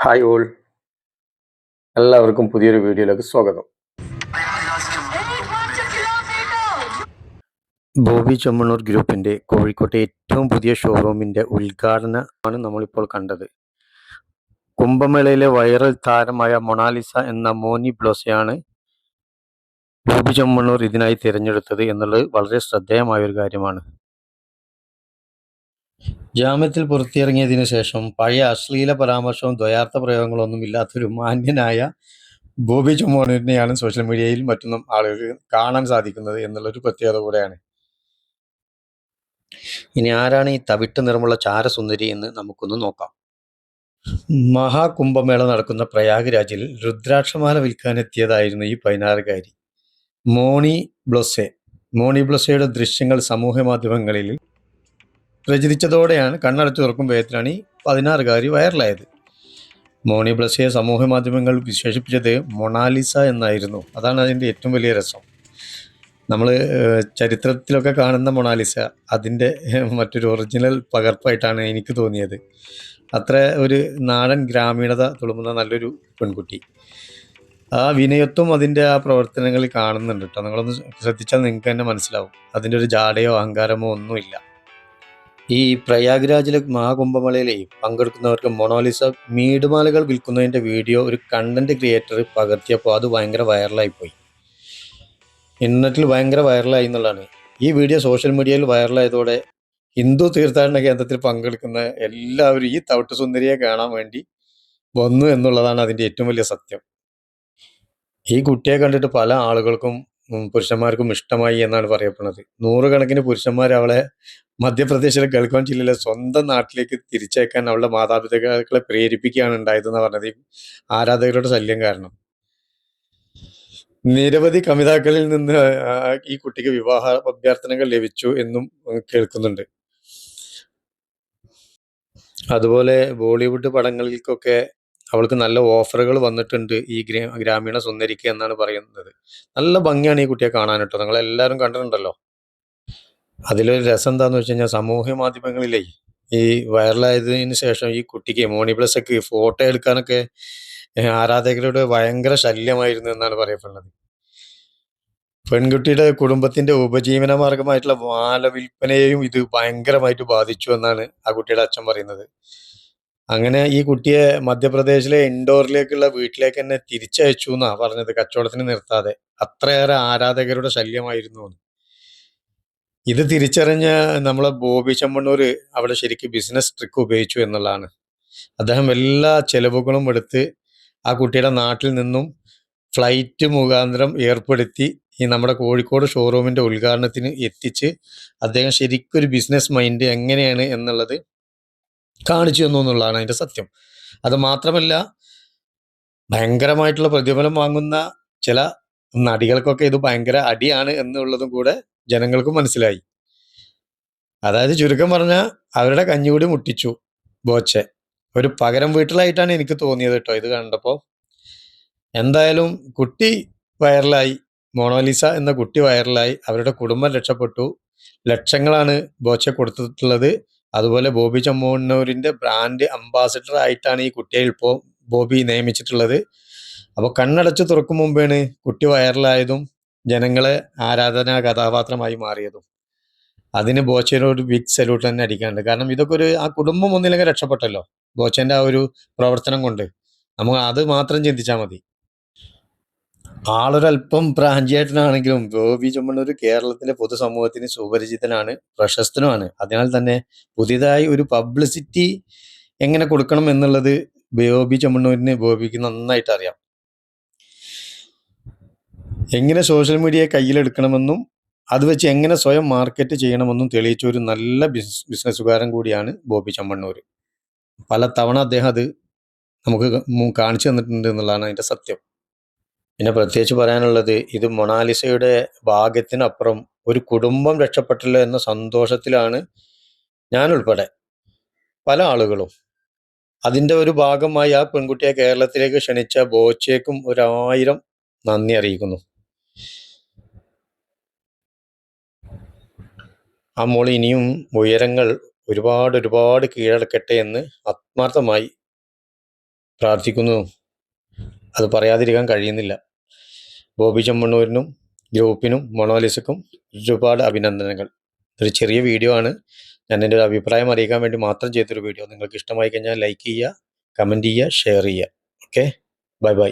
Hi all, എല്ലാവർക്കും പുതിയൊരു വീഡിയോയിലേക്ക് സ്വാഗതം. ബോബി ചെമ്മണ്ണൂർ ഗ്രൂപ്പിൻ്റെ കോഴിക്കോട്ടെ ഏറ്റവും പുതിയ ഷോറൂമിൻ്റെ ഉദ്ഘാടനമാണ് നമ്മളിപ്പോൾ കണ്ടത്. കുംഭമേളയിലെ വൈറൽ താരമായ മൊണാലിസ എന്ന മോനി ബ്ലോസയാണ് ബോബി ചെമ്മണ്ണൂർ ഇതിനായി തിരഞ്ഞെടുത്തത് എന്നുള്ളത് വളരെ ശ്രദ്ധേയമായ ഒരു കാര്യമാണ്. ജാമ്യത്തിൽ പുറത്തിറങ്ങിയതിനു ശേഷം പഴയ അശ്ലീല പരാമർശവും ദ്വയാർത്ഥ പ്രയോഗങ്ങളൊന്നും ഇല്ലാത്തൊരു മാന്യനായ ബോബി ചെമ്മണ്ണൂരിനെയാണ് സോഷ്യൽ മീഡിയയിൽ മറ്റൊന്നും ആളുകൾക്ക് കാണാൻ സാധിക്കുന്നത് എന്നുള്ളൊരു പ്രത്യേകത കൂടെയാണ്. ഇനി ആരാണ് ഈ തവിട്ട് നിറമുള്ള ചാരസുന്ദരി എന്ന് നമുക്കൊന്ന് നോക്കാം. മഹാകുംഭമേള നടക്കുന്ന പ്രയാഗ്രാജിൽ രുദ്രാക്ഷമാല വിൽക്കാനെത്തിയതായിരുന്നു ഈ 16-കാരി മോണി ബ്ലോസെ. മോണി ബ്ലോസയുടെ ദൃശ്യങ്ങൾ സമൂഹ മാധ്യമങ്ങളിൽ പ്രചരിച്ചതോടെയാണ് കണ്ണടച്ചു തുറക്കുമ്പോഴത്തേനാണ് ഈ 16-കാരി വൈറലായത്. മോണി ബ്ലോസയെ സമൂഹ മാധ്യമങ്ങൾ വിശേഷിപ്പിച്ചത് മൊണാലിസ എന്നായിരുന്നു. അതാണ് അതിൻ്റെ ഏറ്റവും വലിയ രസം. നമ്മൾ ചരിത്രത്തിലൊക്കെ കാണുന്ന മൊണാലിസ അതിൻ്റെ മറ്റൊരു ഒറിജിനൽ പകർപ്പായിട്ടാണ് എനിക്ക് തോന്നിയത്. അത്ര ഒരു നാടൻ ഗ്രാമീണത തുളുമ്പുന്ന നല്ലൊരു പെൺകുട്ടി. ആ വിനയത്വം അതിൻ്റെ ആ പ്രവർത്തനങ്ങളിൽ കാണുന്നുണ്ട് കേട്ടോ. നിങ്ങളൊന്ന് ശ്രദ്ധിച്ചാൽ നിങ്ങൾക്ക് തന്നെ മനസ്സിലാവും. അതിൻ്റെ ഒരു ജാടയോ അഹങ്കാരമോ ഒന്നുമില്ല. ഈ പ്രയാഗ്രാജിലെ മഹാകുംഭമേളയിലെ പങ്കെടുക്കുന്നവർക്ക് മൊണാലിസ മീടുമാലകൾ വിൽക്കുന്നതിൻ്റെ വീഡിയോ ഒരു കണ്ടന്റ് ക്രിയേറ്റർ പകർത്തിയപ്പോൾ അത് ഭയങ്കര വൈറലായിപ്പോയി. ഇന്റർനെറ്റിൽ ഭയങ്കര വൈറലായി എന്നുള്ളതാണ്. ഈ വീഡിയോ സോഷ്യൽ മീഡിയയിൽ വൈറലായതോടെ ഹിന്ദു തീർത്ഥാടന കേന്ദ്രത്തിൽ പങ്കെടുക്കുന്ന എല്ലാവരും ഈ തവിട്ട് സുന്ദരിയെ കാണാൻ വേണ്ടി വന്നു എന്നുള്ളതാണ് അതിൻ്റെ ഏറ്റവും വലിയ സത്യം. ഈ കുട്ടിയെ കണ്ടിട്ട് പല ആളുകൾക്കും പുരുഷന്മാർക്കും ഇഷ്ടമായി എന്നാണ് പറയപ്പെടുന്നത്. നൂറുകണക്കിന് പുരുഷന്മാർ അവളെ മധ്യപ്രദേശിലെ ഗൽഗോൺ ജില്ലയിലെ സ്വന്തം നാട്ടിലേക്ക് തിരിച്ചയക്കാൻ അവളുടെ മാതാപിതാക്കളെ പ്രേരിപ്പിക്കുകയാണ് ഉണ്ടായതെന്ന് പറഞ്ഞത് ആരാധകരുടെ ശല്യം കാരണം. നിരവധി കമിതാക്കളിൽ നിന്ന് ഈ കുട്ടിക്ക് വിവാഹ അഭ്യർത്ഥനകൾ ലഭിച്ചു എന്നും കേൾക്കുന്നുണ്ട്. അതുപോലെ ബോളിവുഡ് പടങ്ങളിലേക്കൊക്കെ അവൾക്ക് നല്ല ഓഫറുകൾ വന്നിട്ടുണ്ട് ഈ ഗ്രാമീണ സുന്ദരിക്ക് എന്നാണ് പറയുന്നത്. നല്ല ഭംഗിയാണ് ഈ കുട്ടിയെ കാണാൻ കേട്ടോ. നിങ്ങൾ എല്ലാവരും കണ്ടിട്ടുണ്ടല്ലോ. അതിലൊരു രസം എന്താന്ന് വെച്ച് കഴിഞ്ഞാൽ സമൂഹ മാധ്യമങ്ങളിലെ ഈ വൈറലായതിനു ശേഷം ഈ കുട്ടിക്ക് മോണി ബ്ലോസയ്ക്ക് ഫോട്ടോ എടുക്കാനൊക്കെ ആരാധകരുടെ ഭയങ്കര ശല്യമായിരുന്നു എന്നാണ് പറയപ്പെടുന്നത്. പെൺകുട്ടിയുടെ കുടുംബത്തിന്റെ ഉപജീവന മാർഗമായിട്ടുള്ള മാല വിൽപ്പനയെയും ഇത് ഭയങ്കരമായിട്ട് ബാധിച്ചു എന്നാണ് ആ കുട്ടിയുടെ അച്ഛൻ പറയുന്നത്. അങ്ങനെ ഈ കുട്ടിയെ മധ്യപ്രദേശിലെ ഇൻഡോറിലേക്കുള്ള വീട്ടിലേക്ക് തന്നെ തിരിച്ചയച്ചു എന്നാ പറഞ്ഞത്, കച്ചവടത്തിന് നിർത്താതെ. അത്രയേറെ ആരാധകരുടെ ശല്യമായിരുന്നു. ഇത് തിരിച്ചറിഞ്ഞ നമ്മളെ ബോബി ചെമ്മണ്ണൂർ അവിടെ ശരിക്കും ബിസിനസ് ട്രിക്ക് ഉപയോഗിച്ചു എന്നുള്ളതാണ്. അദ്ദേഹം എല്ലാ ചെലവുകളും എടുത്ത് ആ കുട്ടിയുടെ നാട്ടിൽ നിന്നും ഫ്ലൈറ്റ് മുഖാന്തരം ഏർപ്പെടുത്തി ഈ നമ്മുടെ കോഴിക്കോട് ഷോറൂമിന്റെ ഉദ്ഘാടനത്തിന് എത്തിച്ച് അദ്ദേഹം ശരിക്കും ഒരു ബിസിനസ് മൈൻഡ് എങ്ങനെയാണ് എന്നുള്ളത് കാണിച്ചു തന്നു എന്നുള്ളതാണ് അതിന്റെ സത്യം. അത് മാത്രമല്ല, ഭയങ്കരമായിട്ടുള്ള പ്രതിഫലം വാങ്ങുന്ന ചില നടികൾക്കൊക്കെ ഇത് ഭയങ്കര അടിയാണ് എന്നുള്ളതും കൂടെ ജനങ്ങൾക്ക് മനസ്സിലായി. അതായത് ചുരുക്കം പറഞ്ഞാൽ അവരുടെ കഞ്ഞികൂടി മുട്ടിച്ചു ബോച്ചെ. ഒരു പകരം വീട്ടിലായിട്ടാണ് എനിക്ക് തോന്നിയത് കേട്ടോ ഇത് കണ്ടപ്പോ. എന്തായാലും കുട്ടി വൈറലായി, മൊണാലിസ എന്ന കുട്ടി വൈറലായി, അവരുടെ കുടുംബം രക്ഷപ്പെട്ടു. ലക്ഷങ്ങളാണ് ബോച്ചെ കൊടുത്തിട്ടുള്ളത്. അതുപോലെ ബോബി ചെമ്മണ്ണൂരിന്റെ ബ്രാൻഡ് അംബാസിഡർ ആയിട്ടാണ് ഈ കുട്ടിയെ ഇപ്പോൾ ബോബി നിയമിച്ചിട്ടുള്ളത്. അപ്പോൾ കണ്ണടച്ച് തുറക്കും മുമ്പാണ് കുട്ടി വൈറലായതും ജനങ്ങളെ ആരാധനാ കഥാപാത്രമായി മാറിയതും. അതിന് ബോച്ചേനോട് ബിഗ് സല്യൂട്ട് തന്നെ അടിക്കാനുണ്ട്. കാരണം ഇതൊക്കെ ആ കുടുംബം ഒന്നില്ലെങ്കിൽ രക്ഷപ്പെട്ടല്ലോ ബോച്ചന്റെ ആ ഒരു പ്രവർത്തനം കൊണ്ട്. നമുക്ക് അത് മാത്രം ചിന്തിച്ചാൽ മതി. ആളൊരല്പം പ്രാഞ്ചിയേട്ടനാണെങ്കിലും ബോബി ചെമ്മണ്ണൂർ കേരളത്തിലെ പൊതുസമൂഹത്തിന് സുപരിചിതനാണ്, പ്രശസ്തനുമാണ്. അതിനാൽ തന്നെ പുതിയതായി ഒരു പബ്ലിസിറ്റി എങ്ങനെ കൊടുക്കണം എന്നുള്ളത് ബോബി ബോബിക്ക് നന്നായിട്ട് അറിയാം. എങ്ങനെ സോഷ്യൽ മീഡിയയെ കയ്യിലെടുക്കണമെന്നും അത് വെച്ച് എങ്ങനെ സ്വയം മാർക്കറ്റ് ചെയ്യണമെന്നും തെളിയിച്ച ഒരു നല്ല ബിസിനസ്സുകാരൻ കൂടിയാണ് ബോബി ചെമ്മണ്ണൂർ. പല തവണ അദ്ദേഹം അത് നമുക്ക് കാണിച്ചു തന്നിട്ടുണ്ട് എന്നുള്ളതാണ് അതിന്റെ സത്യം. പിന്നെ പ്രത്യേകിച്ച് പറയാനുള്ളത്, ഇത് മൊണാലിസയുടെ ഭാഗ്യത്തിനപ്പുറം ഒരു കുടുംബം രക്ഷപ്പെട്ടല്ലോ എന്ന സന്തോഷത്തിലാണ് ഞാൻ ഉൾപ്പെടെ പല ആളുകളും. അതിന്റെ ഒരു ഭാഗമായി ആ പെൺകുട്ടിയെ കേരളത്തിലേക്ക് ക്ഷണിച്ച ബോച്ചേക്കും 1000 നന്ദി അറിയിക്കുന്നു. ആ മോൾ ഇനിയും ഉയരങ്ങൾ ഒരുപാട് ഒരുപാട് കീഴടക്കട്ടെ എന്ന് ആത്മാർത്ഥമായി പ്രാർത്ഥിക്കുന്നു. അത് പറയാതിരിക്കാൻ കഴിയുന്നില്ല. ബോബി ചെമ്മണ്ണൂരിനും ഗ്രൂപ്പിനും മൊണാലിസക്കും ഒരുപാട് അഭിനന്ദനങ്ങൾ. ഒരു ചെറിയ വീഡിയോ ആണ്. ഞാൻ എൻ്റെ ഒരു അഭിപ്രായം അറിയിക്കാൻ വേണ്ടി മാത്രം ചെയ്തൊരു വീഡിയോ. നിങ്ങൾക്ക് ഇഷ്ടമായി കഴിഞ്ഞാൽ ലൈക്ക് ചെയ്യുക, കമൻറ്റ് ചെയ്യുക, ഷെയർ ചെയ്യുക. Okay, bye bye.